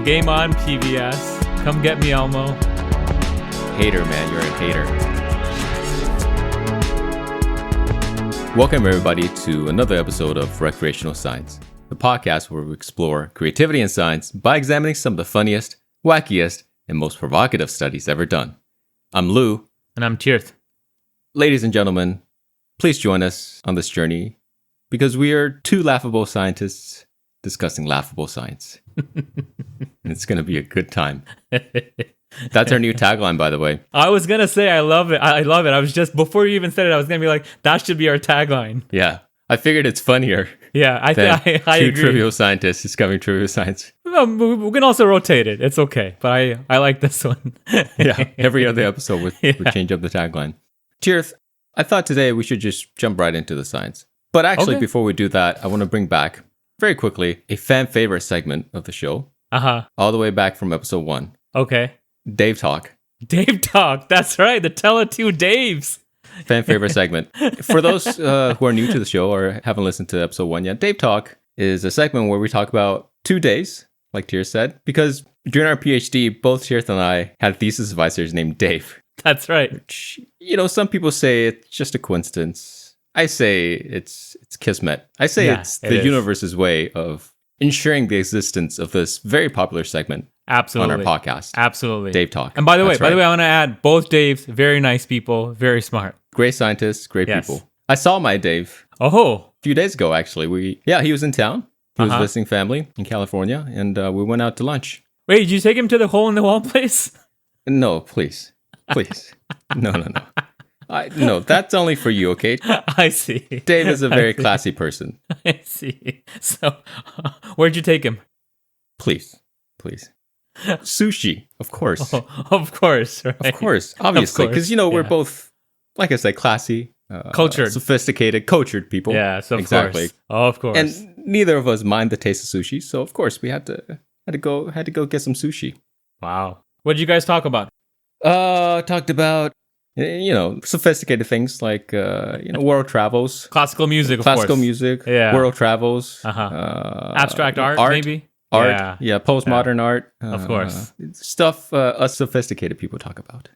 Game on, PBS. Come get me, Elmo. Hater, man. You're a hater. Welcome, everybody, to another episode of Recreational Science, the podcast where we explore creativity in science by examining some of the funniest, wackiest, and most provocative studies ever done. I'm Lou. And I'm Tirth. Ladies and gentlemen, please join us on this journey because we are two laughable scientists discussing laughable science. And it's going to be a good time. That's our new tagline, by the way. I was going to say, I love it. I love it. I was just, before you even said it, I was going to be like, that should be our tagline. Yeah. I figured it's funnier. Yeah, I agree. Two trivial scientists discovering trivial science. Well, we can also rotate it. It's okay. But I like this one. Yeah. Every other episode we change up the tagline. Tirth, I thought today we should just jump right into the science. But actually, before we do that, I want to bring back, very quickly, a fan favorite segment of the show. Uh-huh. All the way back from episode 1. Okay. Dave Talk. Dave Talk. That's right. The Tell It Two Daves. Fan favorite segment. For those who are new to the show or haven't listened to episode 1 yet, Dave Talk is a segment where we talk about 2 days, like Tirth said, because during our PhD, both Tirth and I had thesis advisors named Dave. That's right. Which, some people say it's just a coincidence. I say it's kismet. I say it's the universe's way of ensuring the existence of this very popular segment. Absolutely. On our podcast. Absolutely. Dave Talk. And by the way, I want to add both Daves, very nice people, very smart. Great scientists, great people. I saw my Dave. Oh. A few days ago, actually. He was in town. He was visiting family in California, and we went out to lunch. Wait, did you take him to the hole-in-the-wall place? No, please. No. No, that's only for you, okay? I see. Dave is a very classy person. I see. So, where'd you take him? Please. Sushi, of course. Oh, of course, right? Of course, obviously. Because, we're both, like I said, classy, cultured, sophisticated, cultured people. Yes, exactly. Course. Of course. And neither of us mind the taste of sushi, so of course we had to go get some sushi. Wow. What did you guys talk about? Talked about sophisticated things like world travels, classical music, world travels, abstract art, maybe. Art, postmodern art. Of course. Stuff us sophisticated people talk about.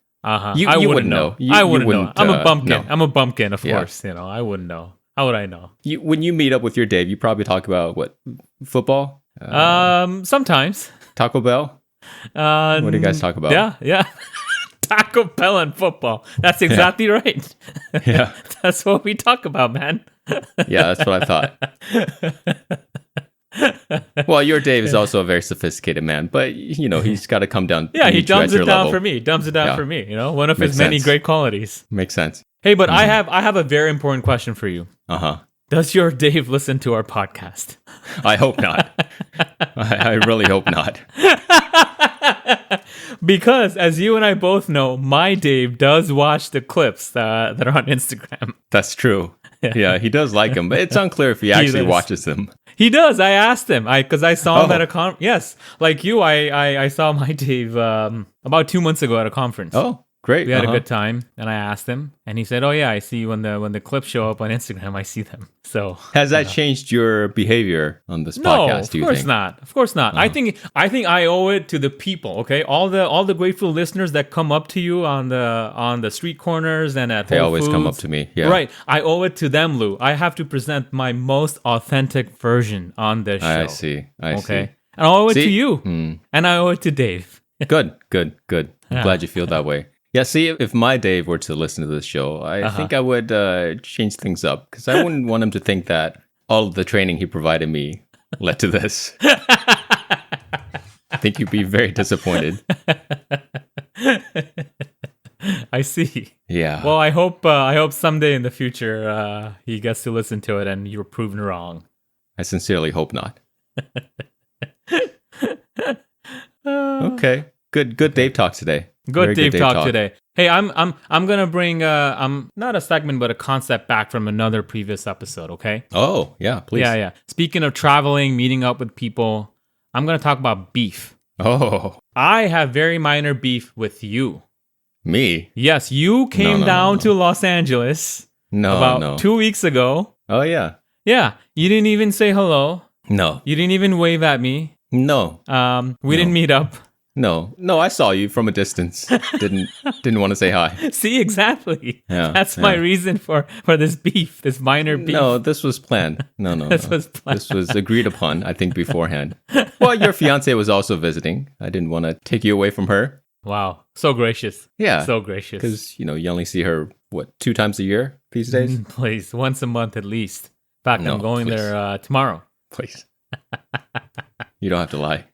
You wouldn't know. I wouldn't know. I'm a bumpkin. No. I'm a bumpkin, of course. I wouldn't know. How would I know? When you meet up with your Dave, you probably talk about what? Football? Sometimes. Taco Bell? What do you guys talk about? Yeah. Taco Bell and football. That's exactly right. Yeah. That's what we talk about, man. Yeah, that's what I thought. Well, your Dave is also a very sophisticated man, but he's got to come down. Yeah, he dumbs it down for me. One of his many great qualities. Makes sense. Hey, but I have a very important question for you. Does your Dave listen to our podcast? I hope not. I really hope not. Because, as you and I both know, my Dave does watch the clips that are on Instagram. That's true. Yeah, he does like them, but it's unclear if he actually watches them. He does. I asked him because I saw him at a conference. Yes, like you, I saw my Dave about 2 months ago at a conference. Oh, great! We had a good time, and I asked him, and he said, "Oh yeah, I see when the clips show up on Instagram, I see them." So has that changed your behavior on this podcast? No, of course not. I think I owe it to the people. Okay, all the grateful listeners that come up to you on the street corners and at They Whole always Foods. come up to me. Yeah, right. I owe it to them, Lou. I have to present my most authentic version on this show. I see. And I owe it to you, and I owe it to Dave. Good. I'm glad you feel that way. Yeah, see, if my Dave were to listen to this show, I think I would change things up because I wouldn't want him to think that all of the training he provided me led to this. I think you'd be very disappointed. I see. Yeah. Well, I hope someday in the future he gets to listen to it and you're proven wrong. I sincerely hope not. Okay. Good Dave talk today. Good Dave talk today. Hey, I'm gonna bring not a segment but a concept back from another previous episode. Okay. Oh yeah, please. Yeah. Speaking of traveling, meeting up with people, I'm gonna talk about beef. Oh. I have very minor beef with you. Me? Yes, you came down to Los Angeles about 2 weeks ago. Oh yeah. Yeah, you didn't even say hello. No. You didn't even wave at me. No. We didn't meet up. No, I saw you from a distance. Didn't want to say hi. See, exactly. Yeah, That's my reason for this beef, this minor beef. No, this was planned. No. This was planned. This was agreed upon, I think, beforehand. Well, your fiance was also visiting. I didn't want to take you away from her. Wow, so gracious. Yeah. So gracious. Because, you only see her, 2 times a year these days? Please, once a month at least. In fact, No, I'm going please. there tomorrow. Please. You don't have to lie.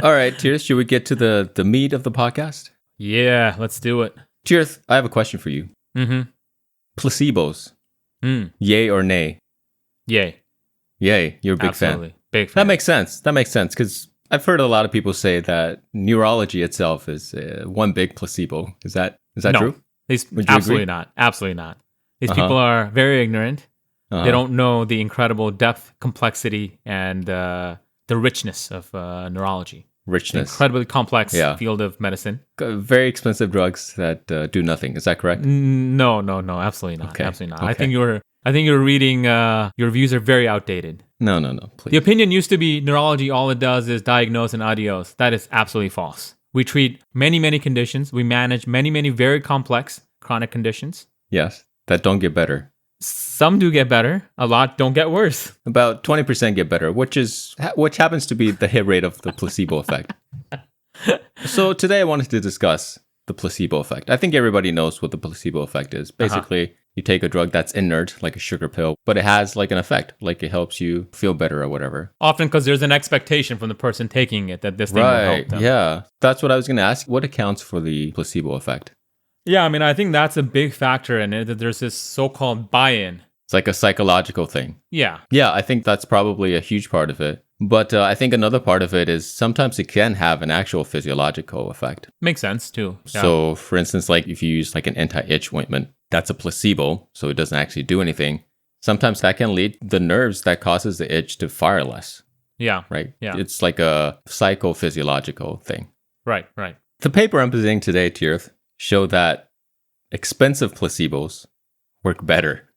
All right, Tirth, should we get to the meat of the podcast? Yeah, let's do it. Tirth, I have a question for you. Mm-hmm. Placebos. Yay or nay? Yay. Yay. You're a big Absolutely. fan. Big fan. That makes sense because I've heard a lot of people say that neurology itself is one big placebo. Is that true? Absolutely not. Absolutely not. These people are very ignorant. They don't know the incredible depth, complexity, and the richness of neurology. Richness. Incredibly complex field of medicine. Very expensive drugs that do nothing. Is that correct? No, absolutely not. Okay. Absolutely not. Okay. I think you're reading. Your views are very outdated. No, please. The opinion used to be neurology. All it does is diagnose and adios. That is absolutely false. We treat many, many conditions. We manage many, many very complex chronic conditions. Yes, that don't get better. Some do get better. A lot don't get worse. About 20% get better, which happens to be the hit rate of the placebo effect. So today I wanted to discuss the placebo effect. I think everybody knows what the placebo effect is. Basically, you take a drug that's inert, like a sugar pill, but it has like an effect, like it helps you feel better or whatever. Often because there's an expectation from the person taking it that this thing will help them. Yeah. That's what I was going to ask. What accounts for the placebo effect? Yeah, I mean, I think that's a big factor in it, that there's this so-called buy-in. It's like a psychological thing. Yeah. Yeah, I think that's probably a huge part of it. But I think another part of it is sometimes it can have an actual physiological effect. Makes sense, too. Yeah. So, for instance, like if you use like an anti-itch ointment, that's a placebo, so it doesn't actually do anything. Sometimes that can lead the nerves that causes the itch to fire less. Yeah. Right? Yeah. It's like a psychophysiological thing. Right. The paper I'm presenting today, Tirth, show that expensive placebos work better.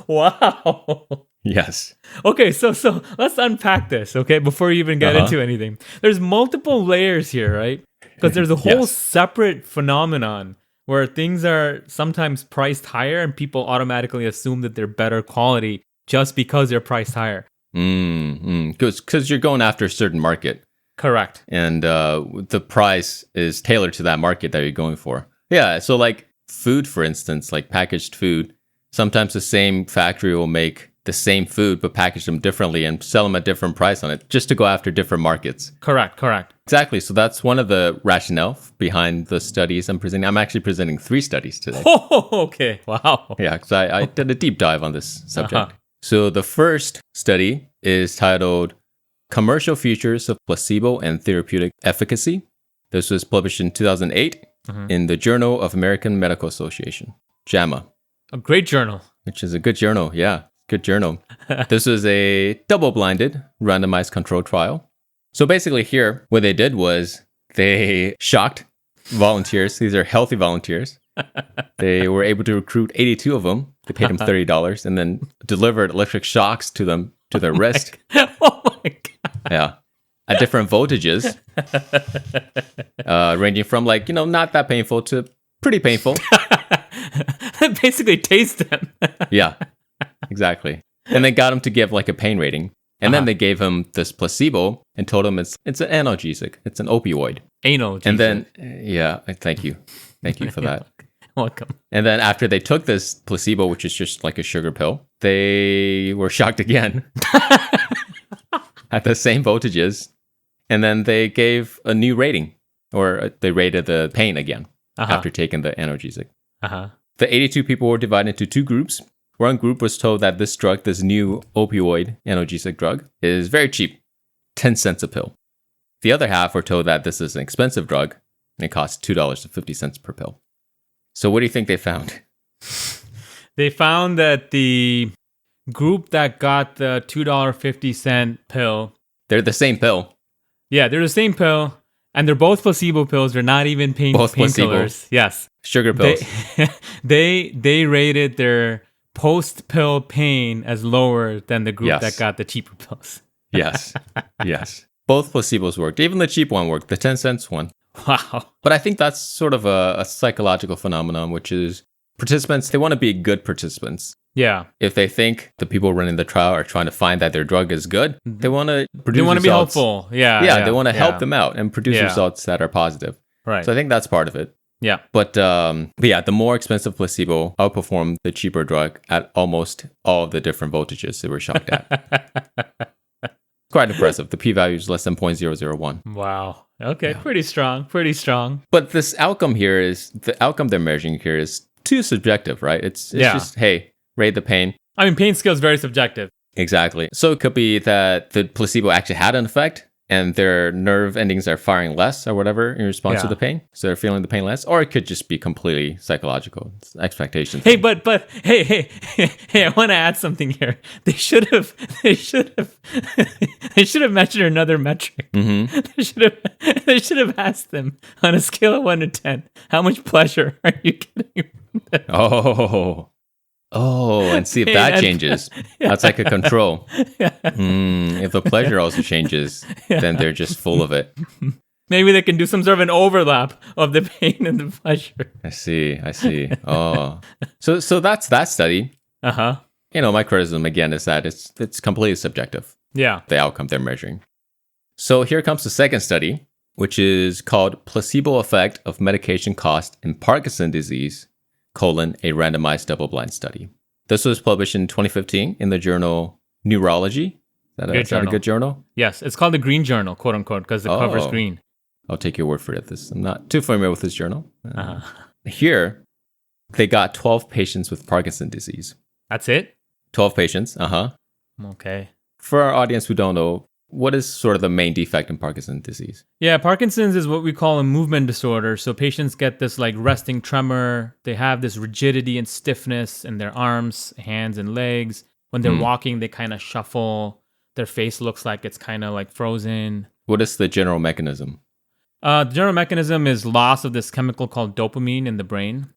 Wow. Yes. Okay, so let's unpack this, okay, before you even get into anything. There's multiple layers here, right? Because there's a whole separate phenomenon where things are sometimes priced higher and people automatically assume that they're better quality just because they're priced higher. Because you're going after a certain market. Correct. And the price is tailored to that market that you're going for. Yeah, so like food, for instance, like packaged food, sometimes the same factory will make the same food but package them differently and sell them at different price on it just to go after different markets. Correct. Exactly. So that's one of the rationale behind the studies I'm presenting. I'm actually presenting 3 studies today. Oh, okay. Wow. Yeah, because I did a deep dive on this subject. So the first study is titled Commercial Features of Placebo and Therapeutic Efficacy. This was published in 2008 in the Journal of American Medical Association, JAMA. A great journal. Which is a good journal. Yeah, good journal. This was a double-blinded, randomized control trial. So basically here, what they did was they shocked volunteers. These are healthy volunteers. They were able to recruit 82 of them. They paid them $30 and then delivered electric shocks to them, to their wrist. Oh my God. Yeah. At different voltages, ranging from like, not that painful to pretty painful. Basically taste them. Yeah, exactly. And they got him to give like a pain rating. And then they gave him this placebo and told him it's an analgesic. It's an opioid. Analgesic. And then, thank you. Thank you for that. Welcome. And then after they took this placebo, which is just like a sugar pill, they were shocked again at the same voltages. And then they gave a new rating, or they rated the pain again after taking the analgesic. The 82 people were divided into 2 groups. One group was told that this drug, this new opioid analgesic drug, is very cheap, 10 cents a pill. The other half were told that this is an expensive drug, and it costs $2.50 per pill. So what do you think they found? They found that the group that got the $2.50 pill... They're the same pill. Yeah, they're the same pill, and they're both placebo pills. They're not even painkillers. Yes. Sugar pills. They rated their post-pill pain as lower than the group Yes. that got the cheaper pills. Yes. Yes. Both placebos worked. Even the cheap one worked, the 10 cents one. Wow. But I think that's sort of a psychological phenomenon, which is participants, they want to be good participants. Yeah. If they think the people running the trial are trying to find that their drug is good, they want to produce They want to be results. helpful. Yeah. Yeah, they want to help them out and produce results that are positive. Right. So I think that's part of it. Yeah. But yeah, the more expensive placebo outperformed the cheaper drug at almost all of the different voltages they were shocked at. Quite impressive. The p-value is less than 0.001. Wow. Okay. Yeah. Pretty strong. Pretty strong. But this outcome here is, the outcome they're measuring here is too subjective, right? It's just, hey, rate the pain. I mean, pain scale is very subjective. Exactly. So it could be that the placebo actually had an effect and their nerve endings are firing less or whatever in response to the pain. So they're feeling the pain less. Or it could just be completely psychological. It's expectations. Hey, but hey, I want to add something here. They should have mentioned another metric. Mm-hmm. They should have asked them on a scale of 1 to 10, how much pleasure are you getting from this? Oh, and see if that changes. That's like a control. If the pleasure also changes, then they're just full of it. Maybe they can do some sort of an overlap of the pain and the pleasure. I see. Oh, so that's that study. You know, my criticism again is that it's completely subjective. Yeah, the outcome they're measuring. So here comes the second study, which is called Placebo Effect of Medication Cost in Parkinson's Disease, a randomized double-blind study. This was published in 2015 in the journal Neurology. Is that a good journal? Yes, it's called the Green Journal, quote unquote, because the cover's green. I'll take your word for it. I'm not too familiar with this journal. Here, they got 12 patients with Parkinson's disease. That's it? 12 patients, Okay. For our audience who don't know, what is sort of the main defect in Parkinson's disease? Yeah, Parkinson's is what we call a movement disorder. So patients get this like resting tremor. They have this rigidity and stiffness in their arms, hands, and legs. When they're walking, they kind of shuffle. Their face looks like it's kind of like frozen. What is the general mechanism? The general mechanism is loss of this chemical called dopamine in the brain.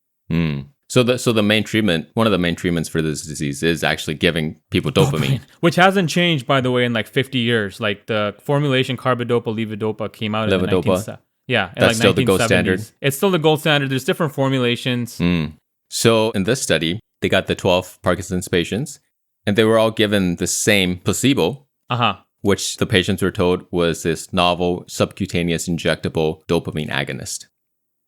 So the main treatment, one of the main treatments for this disease is actually giving people dopamine. Which hasn't changed, by the way, in like 50 years. Like the formulation carbidopa, levodopa came out in the 1970s. Yeah, that's like still the gold standard. It's still the gold standard. There's different formulations. So in this study, they got the 12 Parkinson's patients, and they were all given the same placebo, which the patients were told was this novel subcutaneous injectable dopamine agonist.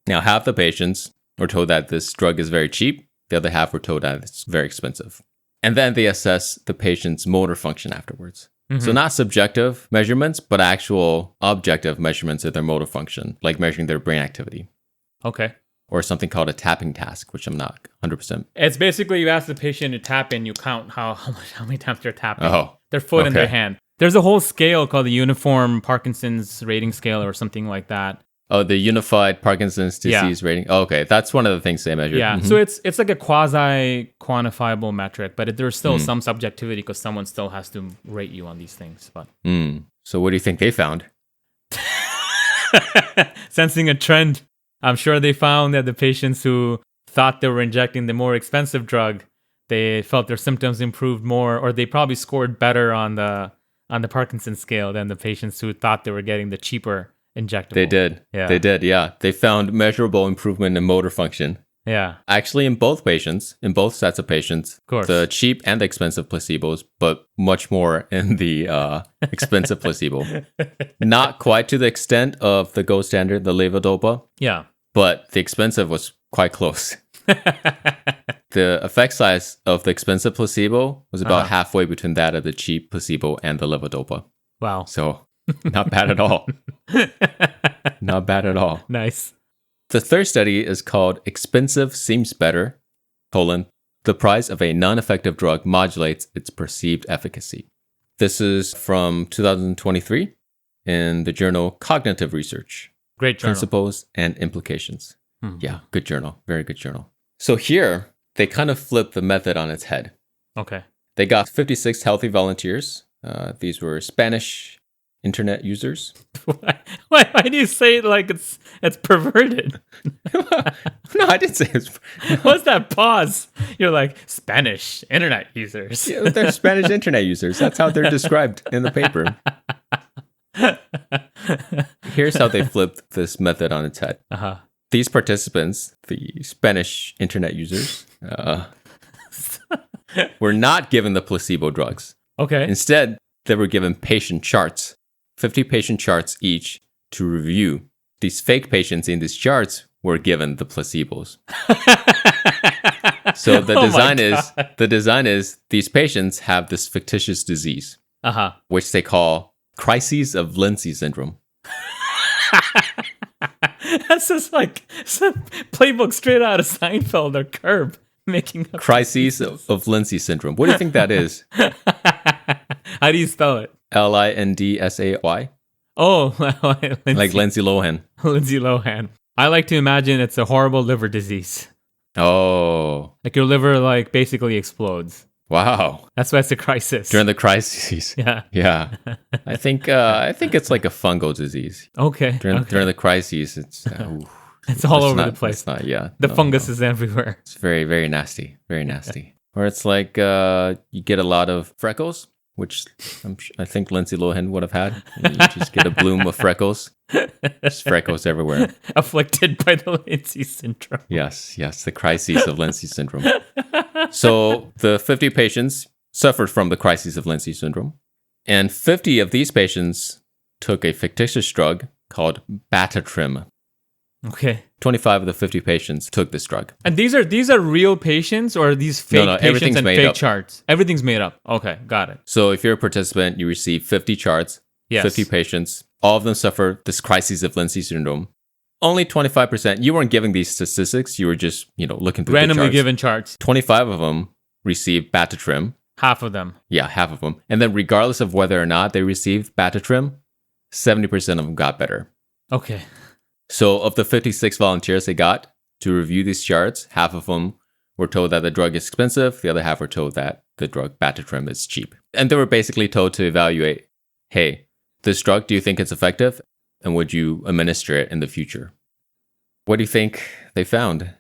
Now, half the patients were told that this drug is very cheap. The other half were told that it's very expensive. And then they assess the patient's motor function afterwards. So not subjective measurements, but actual objective measurements of their motor function, like measuring their brain activity. Okay. Or something called a tapping task, which I'm not 100%. It's basically you ask the patient to tap in, you count how many times they're tapping. Oh, their foot and their hand. There's a whole scale called the Uniform Parkinson's Rating Scale or something like that. Oh, the Unified Parkinson's Disease Rating. Oh, okay, that's one of the things they measured. Yeah, so it's like a quasi-quantifiable metric, but there's still some subjectivity because someone still has to rate you on these things. But So what do you think they found? Sensing a trend, I'm sure they found that the patients who thought they were injecting the more expensive drug, they felt their symptoms improved more, or they probably scored better on the Parkinson scale than the patients who thought they were getting the cheaper injectable. They did. Yeah. They did, yeah. They found measurable improvement in motor function. Yeah. Actually, in both patients, in both sets of patients, the cheap and the expensive placebos, but much more in the expensive placebo. Not quite to the extent of the gold standard, the levodopa. Yeah. But the expensive was quite close. The effect size of the expensive placebo was about halfway between that of the cheap placebo and the levodopa. Wow. So not bad at all. Not bad at all. Nice. The third study is called Expensive Seems Better, the price of a non-effective drug modulates its perceived efficacy. This is from 2023 in the journal Cognitive Research. Great journal. Principles and Implications. Yeah, good journal. Very good journal. So here, they kind of flipped the method on its head. Okay. They got 56 healthy volunteers. These were Spanish, internet users. Why do you say it like it's perverted? No, I didn't say it's. What's that pause? You're like, Spanish internet users. Yeah, they're Spanish internet users. That's how they're described in the paper. Here's how they flipped this method on its head. Uh-huh. These participants, the Spanish internet users, were not given the placebo drugs. Okay. Instead, they were given patient charts, 50 patient charts each to review. These fake patients in these charts were given the placebos. So the design is these patients have this fictitious disease, which they call crises of Lindsay syndrome. That's just like some playbook straight out of Seinfeld or Curb making up crises of Lindsay syndrome. What do you think that is? How do you spell it? Lindsay. Oh, like Lindsay Lohan. Lindsay Lohan. I like to imagine it's a horrible liver disease. Oh. Like your liver like basically explodes. Wow. That's why it's a crisis. During the crises. Yeah. Yeah. I think it's like a fungal disease. Okay. During the crises, it's all over the place. It's not, yeah. The fungus is everywhere. It's very, very nasty. Very nasty. Or it's like you get a lot of freckles, which I think Lindsay Lohan would have had. You just get a bloom of freckles. Just freckles everywhere. Afflicted by the Lindsay syndrome. Yes, the crises of Lindsay syndrome. So the 50 patients suffered from the crises of Lindsay syndrome. And 50 of these patients took a fictitious drug called Batatrim. Okay. 25 of the 50 patients took this drug. And these are real patients or are these fake patients and fake charts? Everything's made up. Okay, got it. So if you're a participant, you receive 50 charts, 50 patients. All of them suffer this crisis of Lindsay syndrome. Only 25%. You weren't giving these statistics. You were just, looking through randomly the charts. given charts. 25 of them received Batatrim. Half of them. Yeah, half of them. And then regardless of whether or not they received Batatrim, 70% of them got better. Okay. So of the 56 volunteers they got to review these charts, half of them were told that the drug is expensive. The other half were told that the drug Batatrim is cheap. And they were basically told to evaluate, hey, this drug, do you think it's effective? And would you administer it in the future? What do you think they found?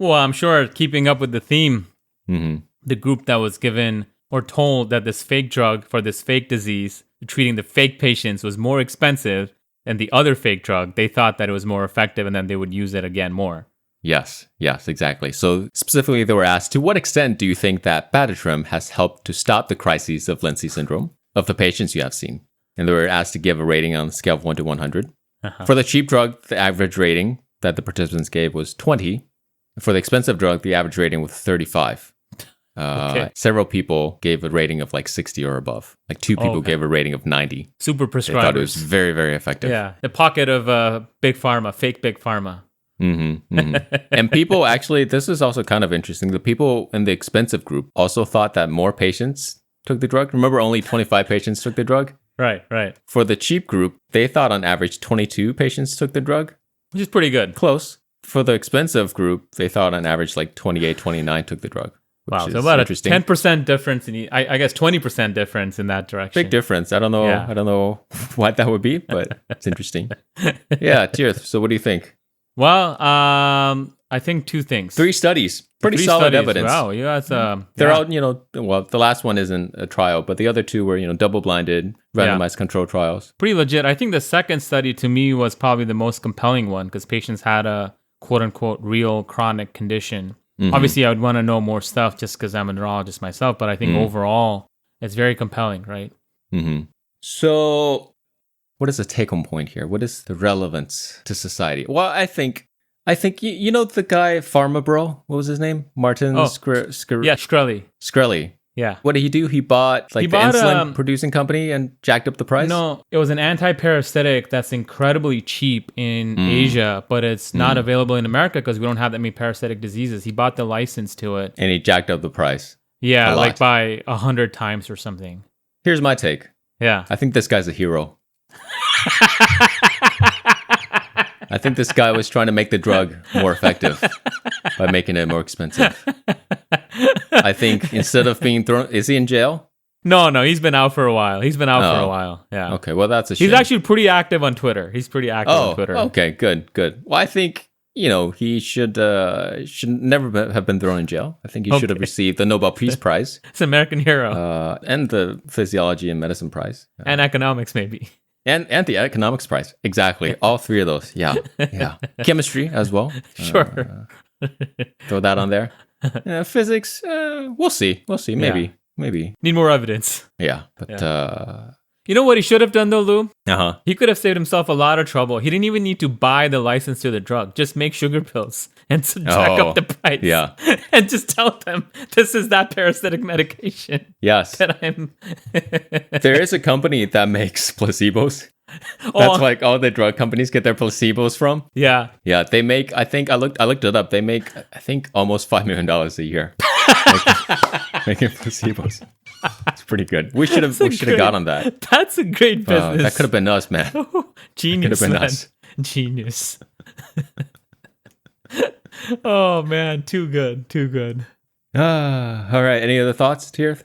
Well, I'm sure keeping up with the theme, Mm-hmm. the group that was given or told that this fake drug for this fake disease, treating the fake patients was more expensive than the other fake drug, they thought that it was more effective and then they would use it again more. Yes, exactly. So specifically, they were asked, to what extent do you think that Batatrim has helped to stop the crises of Lindsay syndrome of the patients you have seen? And they were asked to give a rating on a scale of 1 to 100. For the cheap drug, the average rating that the participants gave was 20. For the expensive drug, the average rating was 35. Several people gave a rating of like 60 or above. Like 2 people gave a rating of 90. Super prescribers. They thought it was very, very effective. Yeah, the pocket of big pharma, fake big pharma. And people actually, this is also kind of interesting. The people in the expensive group also thought that more patients took the drug. Remember, only 25 patients took the drug? Right. For the cheap group, they thought on average 22 patients took the drug. Which is pretty good. Close. For the expensive group, they thought on average like 28, 29 took the drug. Wow, so about a 10% difference, I guess 20% difference in that direction. Big difference. I don't know. Yeah. I don't know what that would be, but it's interesting. Yeah, Tirth. So what do you think? Well, I think 2 things. 3 studies. Pretty solid evidence. Wow, you guys. They're all, well, the last one isn't a trial, but the other 2 were, double-blinded, randomized control trials. Pretty legit. I think the second study to me was probably the most compelling one because patients had a quote-unquote real chronic condition. Obviously, I would want to know more stuff just because I'm a neurologist myself, but I think overall, it's very compelling, right? So, what is the take-home point here? What is the relevance to society? Well, I think you know the guy Pharma Bro. What was his name? Martin Shkreli. Shkreli. Yeah. What did he do? He bought the insulin producing company and jacked up the price? No, it was an anti-parasitic that's incredibly cheap in Asia, but it's not available in America because we don't have that many parasitic diseases. He bought the license to it. And he jacked up the price. Yeah, like by 100 times or something. Here's my take. Yeah. I think this guy's a hero. I think this guy was trying to make the drug more effective by making it more expensive. I think instead of being thrown... Is he in jail? No, he's been out for a while. Yeah. Okay, well, that's a shame. He's actually pretty active on Twitter. On Twitter. Okay, good. Well, I think, he should never have been thrown in jail. I think he should have received the Nobel Peace Prize. It's an American hero. And the Physiology and Medicine Prize. And economics, maybe. And the Economics Prize. Exactly. All three of those. Yeah. Chemistry as well. Sure. Throw that on there. Physics, we'll see. Maybe. Need more evidence. Yeah. But you know what he should have done though, Lou? Uh-huh. He could have saved himself a lot of trouble. He didn't even need to buy the license to the drug. Just make sugar pills and jack up the price. Yeah. And just tell them this is that parasitic medication. Yes. That I'm There is a company that makes placebos. That's like all the drug companies get their placebos from. Yeah. Yeah, they make, I looked it up. They make, almost $5 million a year making placebos. It's pretty good. We should have got on that. That's a great business. That could have been us, man. Genius, could have been man. us. Genius. Oh man, too good. All right. Any other thoughts, Tirth?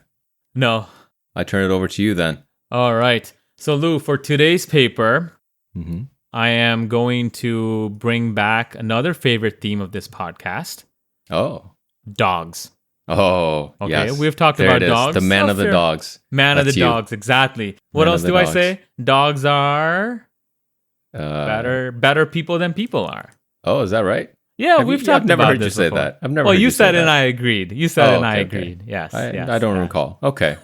No. I turn it over to you then. All right. So Lou, for today's paper, Mm-hmm. I am going to bring back another favorite theme of this podcast. Oh. Dogs. Oh, okay. Yes. We've talked There about it is. dogs. The man of the dogs. Man of That's the you. dogs, exactly. What Man else of the do I dogs. say? Dogs are Uh, better people than people are. Oh, is that right? Yeah, we've talked I've never about heard you this say before. that. I've never. Well, heard you say said it and that. I agreed. You said it and I okay. agreed. Yes. I don't recall. Okay.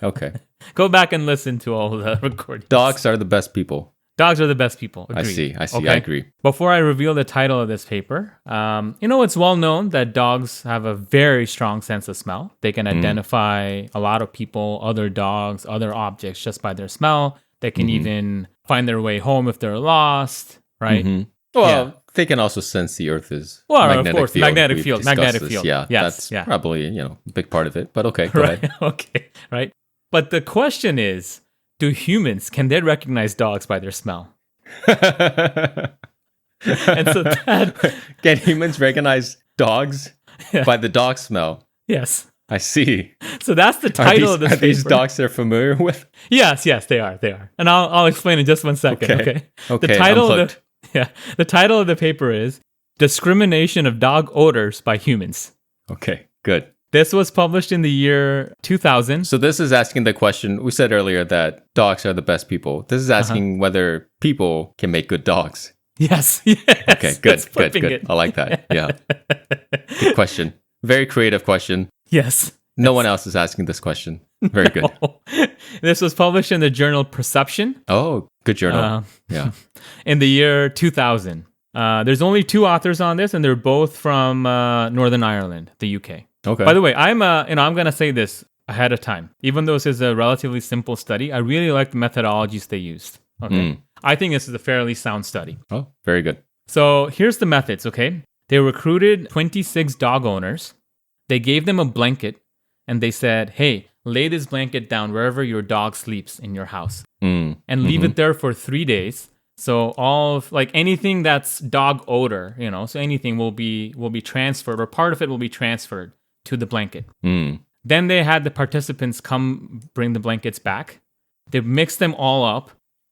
Go back and listen to all the recordings. Dogs are the best people. Dogs are the best people. Agreed. I see. Okay. I agree. Before I reveal the title of this paper, it's well known that dogs have a very strong sense of smell. They can identify a lot of people, other dogs, other objects just by their smell. They can even find their way home if they're lost, right? Mm-hmm. Well, they can also sense the Earth's magnetic of course, field. magnetic We've field. discussed Magnetic this. field. Yeah, Yes, that's probably a big part of it. But okay, go right. ahead. Okay, right. But the question is, can they recognize dogs by their smell? And so Can humans recognize dogs by the dog smell? Yes. I see. So that's the title of this paper. Are these paper. dogs they're familiar with? Yes, they are. And I'll explain in just 1 second. Okay. Okay. The title of the paper is Discrimination of Dog Odors by Humans. Okay, good. This was published in the year 2000. So this is asking the question, we said earlier that dogs are the best people. This is asking whether people can make good dogs. Yes. Okay, good. It. I like that. Yeah. Good question. Very creative question. Yes. No one else is asking this question. Very good. This was published in the journal Perception. Oh, good journal. Yeah. In the year 2000. There's only 2 authors on this, and they're both from Northern Ireland, the UK. Okay. By the way, I'm going to say this ahead of time. Even though this is a relatively simple study, I really like the methodologies they used. Okay. I think this is a fairly sound study. Oh, very good. So here's the methods, okay? They recruited 26 dog owners. They gave them a blanket, and they said, hey, lay this blanket down wherever your dog sleeps in your house. And leave it there for 3 days. So all of, anything that's dog odor, so anything will be transferred, or part of it will be transferred to the blanket. Then they had the participants come bring the blankets back. They mixed them all up.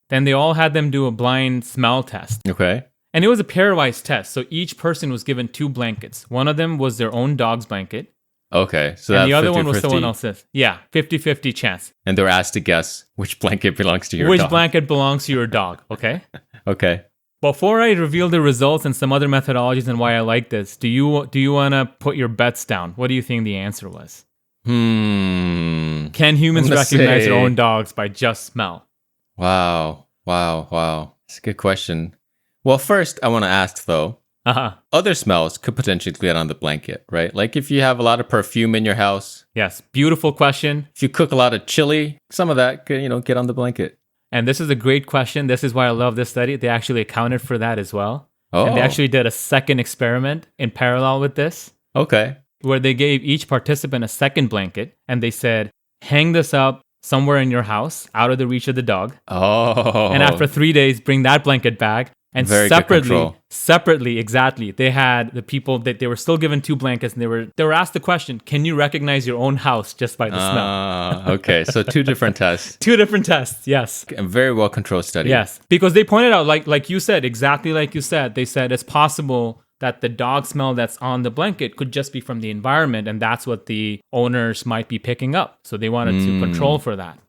Then they all had them do a blind smell test. Okay. And it was a pairwise test. So each person was given 2 blankets. One of them was their own dog's blanket. Okay. So and the other 50-50. one was someone else's. Yeah, 50-50 chance. And they're asked to guess which blanket belongs to your Which dog. blanket belongs to your dog, okay? Okay. Before I reveal the results and some other methodologies and why I like this, do you want to put your bets down? What do you think the answer was? Can humans recognize their own dogs by just smell? Wow. That's a good question. Well, first, I want to ask, though, other smells could potentially get on the blanket, right? Like if you have a lot of perfume in your house. Yes, beautiful question. If you cook a lot of chili, some of that could, get on the blanket. And this is a great question. This is why I love this study. They actually accounted for that as well. Oh. And they actually did a second experiment in parallel with this. Okay. Where they gave each participant a second blanket, and they said, hang this up somewhere in your house, out of the reach of the dog. Oh. And after 3 days, bring that blanket back, And Very good control. separately, exactly, they had the people that they were still given 2 blankets, and they were asked the question, can you recognize your own house just by the smell? Okay, so 2 different tests. 2 different tests, yes. A very well controlled study. Yes, because they pointed out, like you said, exactly like you said, they said it's possible that the dog smell that's on the blanket could just be from the environment, and that's what the owners might be picking up. So they wanted to control for that.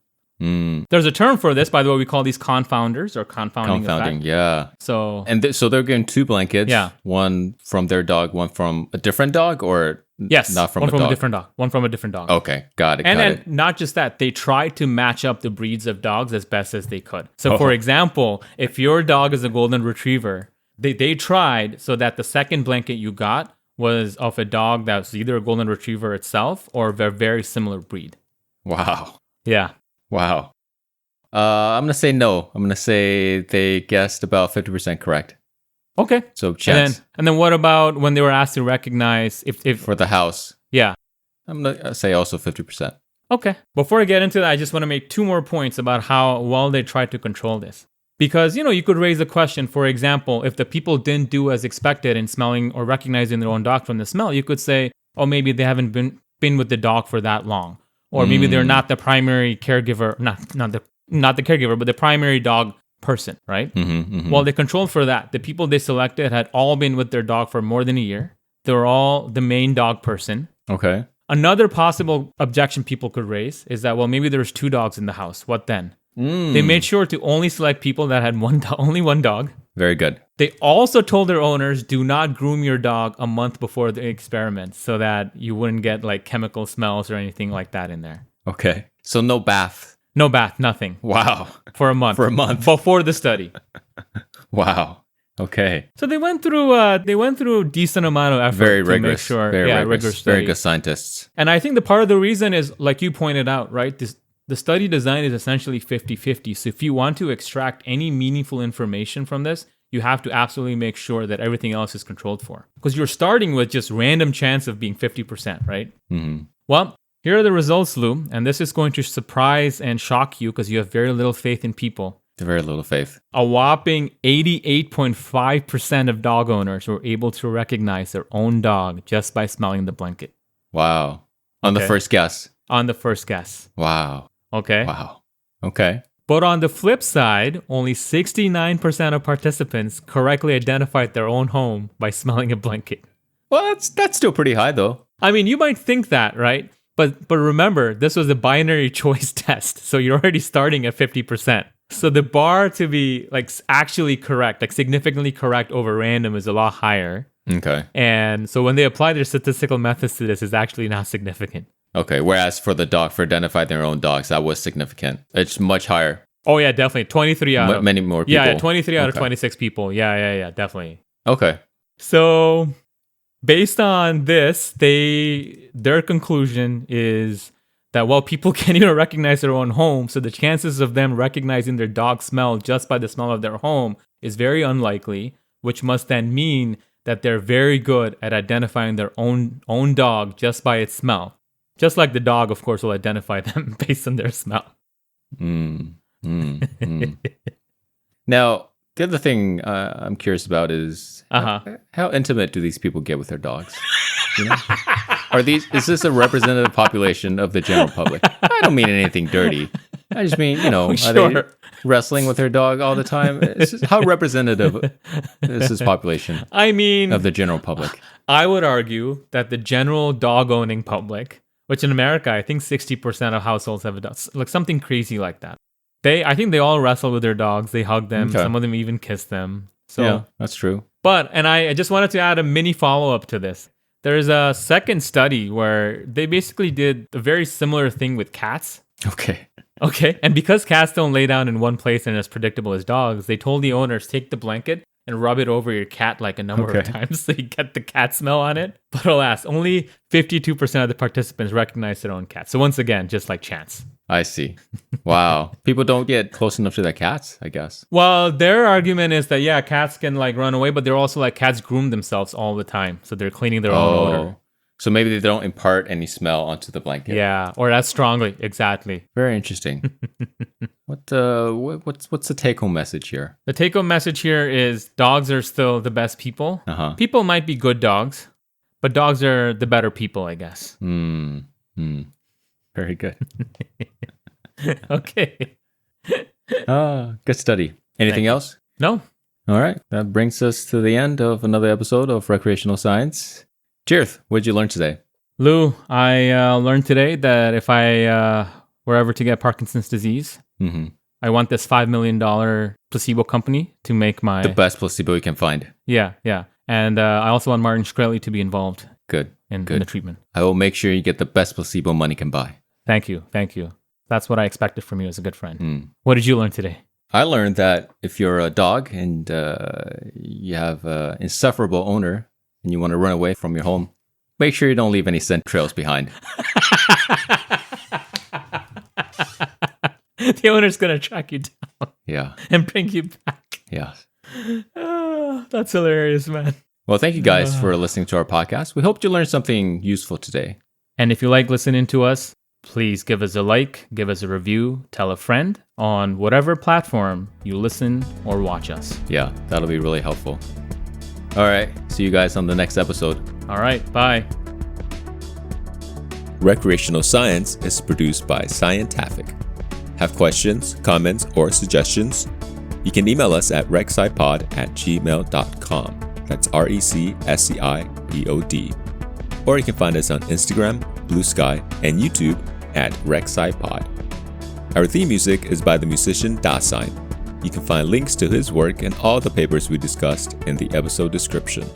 There's a term for this, by the way. We call these confounders or confounding effect. Yeah. So so they're getting 2 blankets. Yeah. One from their dog, one from a different dog, or yes, not from one a from dog? a different dog. One from a different dog. Okay, got it. And not just that, they tried to match up the breeds of dogs as best as they could. So, for example, if your dog is a golden retriever, they tried so that the second blanket you got was of a dog that was either a golden retriever itself or a very similar breed. Wow. Yeah. Wow. I'm going to say no. I'm going to say they guessed about 50% correct. Okay. So chance. And then what about when they were asked to recognize if for the house? Yeah. I'm going to say also 50%. Okay. Before I get into that, I just want to make 2 more points about how well they tried to control this. Because, you could raise a question, for example, if the people didn't do as expected in smelling or recognizing their own dog from the smell, you could say, oh, maybe they haven't been with the dog for that long. Or maybe they're not the primary caregiver, not the caregiver, but the primary dog person, right? Well, they controlled for that. The people they selected had all been with their dog for more than a year. They were all the main dog person. Okay. Another possible objection people could raise is that, well, maybe there's 2 dogs in the house. What then? They made sure to only select people that had only one dog. Very good. They also told their owners, do not groom your dog a month before the experiment so that you wouldn't get like chemical smells or anything like that in there. Okay. So no bath. No bath, nothing. Wow. For a month. Before the study. Wow. Okay. So they went through a decent amount of effort very to rigorous, make sure. Very rigorous study. Very good scientists. And I think the part of the reason is, like you pointed out, right? The study design is essentially 50-50. So if you want to extract any meaningful information from this, you have to absolutely make sure that everything else is controlled for. Because you're starting with just random chance of being 50%, right? Well, here are the results, Lou. And this is going to surprise and shock you because you have very little faith in people. Very little faith. A whopping 88.5% of dog owners were able to recognize their own dog just by smelling the blanket. Wow. On the first guess. On the first guess. Wow. Okay. Wow. Okay. But on the flip side, only 69% of participants correctly identified their own home by smelling a blanket. Well, that's still pretty high, though. I mean, you might think that, right? But remember, this was a binary choice test, so you're already starting at 50%. So the bar to be like actually correct, like significantly correct over random, is a lot higher. Okay. And so when they apply their statistical methods to this, it's actually not significant. Okay, whereas for identifying their own dogs, that was significant. It's much higher. Oh, yeah, definitely. 23 out of... Many more people. Yeah, 23 out of 26 people. Yeah, definitely. Okay. So, based on this, their conclusion is that, well, people can't even recognize their own home, so the chances of them recognizing their dog smell just by the smell of their home is very unlikely, which must then mean that they're very good at identifying their own dog just by its smell. Just like the dog, of course, will identify them based on their smell. Now, the other thing I'm curious about is how intimate do these people get with their dogs? You know? Is this a representative population of the general public? I don't mean anything dirty. I just mean, are they wrestling with their dog all the time? How representative is this population? I mean, of the general public? I would argue that the general dog-owning public, which in America, I think 60% of households have a dog, like something crazy like that. I think they all wrestle with their dogs. They hug them. Okay. Some of them even kiss them. So, yeah, that's true. And I just wanted to add a mini follow-up to this. There's a second study where they basically did a very similar thing with cats. Okay. And because cats don't lay down in one place and as predictable as dogs, they told the owners, take the blanket and rub it over your cat like a number of times so you get the cat smell on it. But alas, only 52% of the participants recognize their own cat. So once again, just like chance. I see. Wow. People don't get close enough to their cats, I guess. Well, their argument is that, yeah, cats can like run away, but they're also like cats groom themselves all the time. So they're cleaning their own odor. So maybe they don't impart any smell onto the blanket. Yeah, or as strongly. Exactly. Very interesting. What's the take-home message here? The take-home message here is dogs are still the best people. Uh-huh. People might be good dogs, but dogs are the better people, I guess. Very good. Okay. Good study. Anything else? No. All right. That brings us to the end of another episode of Recreational Science. Tirth, what did you learn today? Lou, I learned today that if I were ever to get Parkinson's disease, I want this $5 million placebo company to make the best placebo you can find. Yeah. And I also want Martin Shkreli to be involved in the treatment. I will make sure you get the best placebo money can buy. Thank you. That's what I expected from you as a good friend. What did you learn today? I learned that if you're a dog and you have an insufferable owner and you want to run away from your home, make sure you don't leave any scent trails behind. The owner's going to track you down. Yeah. And bring you back. Yeah. That's hilarious, man. Well, thank you guys for listening to our podcast. We hope you learned something useful today. And if you like listening to us, please give us a like, give us a review, tell a friend on whatever platform you listen or watch us. Yeah, that'll be really helpful. All right. See you guys on the next episode. All right. Bye. Recreational Science is produced by Scientific. Have questions, comments, or suggestions? You can email us at recscipod@gmail.com. That's RECSCIPOD. Or you can find us on Instagram, Blue Sky, and YouTube at RecSciPod. Our theme music is by the musician Dasein. You can find links to his work and all the papers we discussed in the episode description.